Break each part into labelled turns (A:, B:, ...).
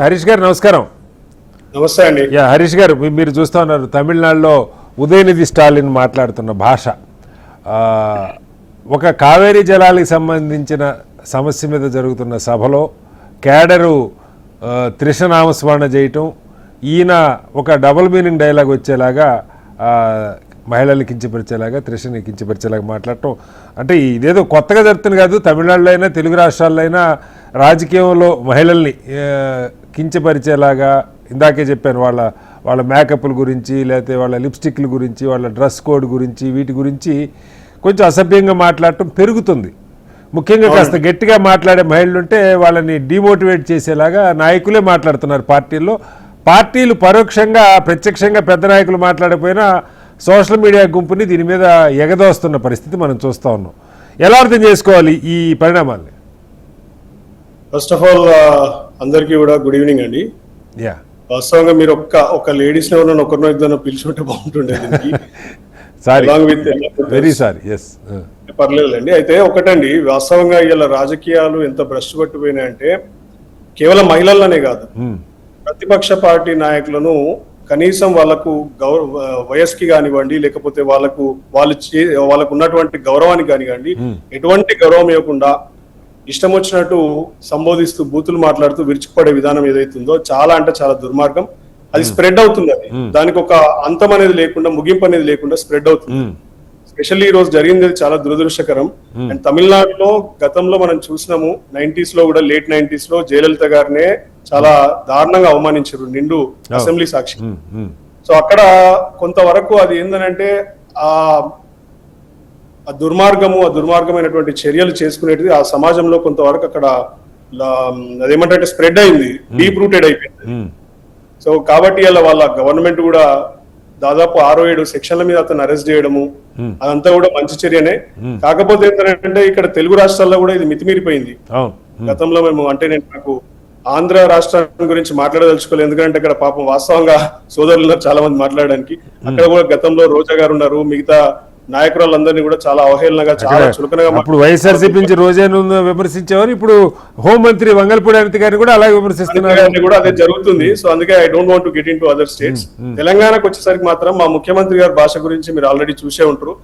A: హరీష్ గారు నమస్కారం.
B: నమస్తే అండి.
A: హరీష్ గారు, మీరు చూస్తూ ఉన్నారు తమిళనాడులో ఉదయనిధి స్టాలిన్ మాట్లాడుతున్న భాష, ఒక కావేరీ జలాలకు సంబంధించిన సమస్య మీద జరుగుతున్న సభలో కేడరు త్రిషనామస్మరణ చేయటం, ఈయన ఒక డబుల్ మీనింగ్ డైలాగ్ వచ్చేలాగా మహిళల్ని కించపరిచేలాగా, త్రిషని కించపరిచేలాగా మాట్లాడటం, అంటే ఇదేదో కొత్తగా జరుగుతుంది కాదు. తమిళనాడులో అయినా తెలుగు రాష్ట్రాల్లో అయినా రాజకీయంలో మహిళల్ని కించపరిచేలాగా, ఇందాకే చెప్పాను, వాళ్ళ మేకప్ల గురించి, లేకపోతే వాళ్ళ లిప్స్టిక్ల గురించి, వాళ్ళ డ్రెస్ కోడ్ గురించి, వీటి గురించి కొంచెం అసభ్యంగా మాట్లాడటం పెరుగుతుంది. ముఖ్యంగా కాస్త గట్టిగా మాట్లాడే మహిళలు ఉంటే వాళ్ళని డిమోటివేట్ చేసేలాగా నాయకులే మాట్లాడుతున్నారు పార్టీల్లో. పార్టీలు పరోక్షంగా ప్రత్యక్షంగా పెద్ద నాయకులు మాట్లాడకపోయినా సోషల్ మీడియా గుంపుని దీని మీద ఎగదోస్తున్న పరిస్థితి మనం చూస్తూ ఉన్నాం. ఎలా అర్థం చేసుకోవాలి ఈ పరిణామాల్ని?
B: ఫస్ట్ ఆఫ్ ఆల్ అందరికీ కూడా గుడ్ ఈవినింగ్ అండి. వాస్తవంగా మీరు ఒక లేడీస్ ఎవరైనా ఒకరినో ఇద్దరు పిలిచుంటే బాగుంటుండేది. పర్లేదులేండి. అయితే ఒకటండి, వాస్తవంగా ఇలా రాజకీయాలు ఎంత భ్రష్టు పట్టిపోయినాయంటే కేవలం మహిళలనే కాదు, ప్రతిపక్ష పార్టీ నాయకులను కనీసం వాళ్ళకు వయస్సుకి కానివ్వండి, లేకపోతే వాళ్ళకు ఉన్నటువంటి గౌరవానికి కానివ్వండి, ఎటువంటి గౌరవం ఇవ్వకుండా ఇష్టం వచ్చినట్టు సంబోధిస్తూ బూతులు మాట్లాడుతూ విరుచుకుపడే విధానం ఏదైతుందో చాలా అంటే చాలా దుర్మార్గం. అది స్ప్రెడ్ అవుతుంది. అది దానికి ఒక అంతం అనేది లేకుండా, ముగింపు అనేది లేకుండా స్ప్రెడ్ అవుతుంది. స్పెషల్లీ ఈ రోజు జరిగింది చాలా దురదృష్టకరం. అండ్ తమిళనాడులో గతంలో మనం చూసినాము, 90s లో కూడా, లేట్ 90s లో జయలలిత గారినే చాలా దారుణంగా అవమానించారు నిండు అసెంబ్లీ సాక్షి. సో అక్కడ కొంతవరకు అది ఏందనంటే ఆ దుర్మార్గమైనటువంటి చర్యలు చేసుకునేది ఆ సమాజంలో కొంతవరకు అక్కడ అదేమంటే స్ప్రెడ్ అయింది, డీప్ రూటెడ్ అయిపోయింది. సో కాబట్టి అలా వాళ్ళ గవర్నమెంట్ కూడా దాదాపు 6-7 సెక్షన్ల మీద అతను అరెస్ట్ చేయడము, అదంతా కూడా మంచి చర్యనే. కాకపోతే ఏంటంటే ఇక్కడ తెలుగు రాష్ట్రాల్లో కూడా ఇది మితిమీరిపోయింది. గతంలో నేను నాకు ఆంధ్ర రాష్ట్రం గురించి మాట్లాడదలుచుకోలేదు, ఎందుకంటే ఇక్కడ పాపం వాస్తవంగా సోదరులు చాలా మంది మాట్లాడడానికి. అక్కడ కూడా గతంలో రోజా గారు ఉన్నారు, మిగతా నాయకురాలందరినీ కూడా చాలా అవహేళనగా, చాలా చులకనగా.
A: అప్పుడు వైఎస్ఆర్సీపీ నుంచి రోజాను విమర్శించేవారు, ఇప్పుడు హోంమంత్రి వంగల్పూడి అనిత గారిని కూడా అలాగే విమర్శిస్తున్నారు.
B: కూడా అదే జరుగుతుంది. సో అందుకే I don't want to get in to other states. తెలంగాణకు వచ్చేసరికి మాత్రం మా ముఖ్యమంత్రి గారి భాష గురించి మీరు ఆల్రెడీ చూసే ఉంటారు.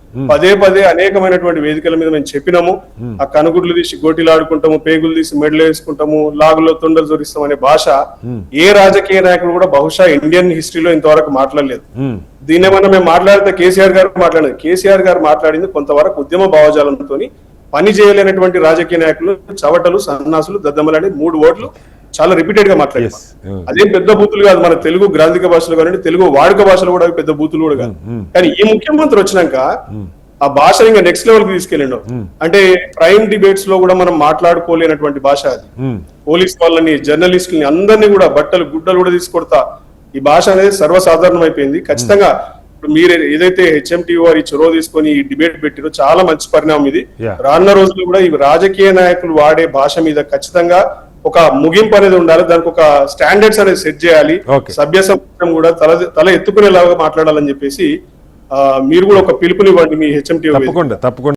B: పదే అనేకమైనటువంటి వేదికల మీద మేము చెప్పినాము, ఆ కనుగుడ్లు తీసి గోటీలు ఆడుకుంటాము, పేగులు తీసి మెడలు వేసుకుంటాము, లాగులో తొండలు జోరిస్తాం అనే భాష ఏ రాజకీయ నాయకుడు కూడా బహుశా ఇండియన్ హిస్టరీలో ఇంతవరకు మాట్లాడలేదు. దీన్ని ఏమన్నా మేము మాట్లాడితే కేసీఆర్ గారు మాట్లాడలేదు. కేసీఆర్ గారు మాట్లాడింది కొంతవరకు ఉద్యమ భావజాలంతో పని చేయలేనటువంటి రాజకీయ నాయకులు, చవటలు, సన్నాసులు, దద్దమ్మలని 3 వర్డ్లు చాలా రిపీటెడ్ గా మాట్లాడారు. అదేం పెద్ద బూతులు కాదు, మన తెలుగు గ్రాంధిక భాషలు కానీ తెలుగు వాడుక భాషలు కూడా పెద్ద బూతులు కూడా కాదు. కానీ ఈ ముఖ్యమంత్రి వచ్చినాక ఆ భాష ఇంకా నెక్స్ట్ లెవెల్ కి తీసుకెళ్ళిండు. అంటే ప్రైమ్ డిబేట్స్ లో కూడా మనం మాట్లాడుకోలేనటువంటి భాష అది. పోలీస్ వాళ్ళని, జర్నలిస్టులని అందరినీ కూడా బట్టలు గుడ్డలు కూడా తీసుకొడతా ఈ భాష అనేది సర్వసాధారణం అయిపోయింది. ఖచ్చితంగా మీరు ఏదైతే హెచ్ఎంటీ వారి చొరవ తీసుకొని ఈ డిబేట్ పెట్టిరో చాలా మంచి పరిణామం ఇది. రానున్న రోజుల్లో కూడా ఈ రాజకీయ నాయకులు వాడే భాష మీద ఖచ్చితంగా ఒక ముగింపు అనేది ఉండాలి, దానికి ఒక స్టాండర్డ్స్ అనేది సెట్ చేయాలి. సభ్య సమాజం కూడా తల ఎత్తుకునేలాగా మాట్లాడాలని చెప్పేసి మీరు కూడా ఒక పిలుపునివ్వండి మీ హెచ్ఎంటీ.
A: తప్పకుండా.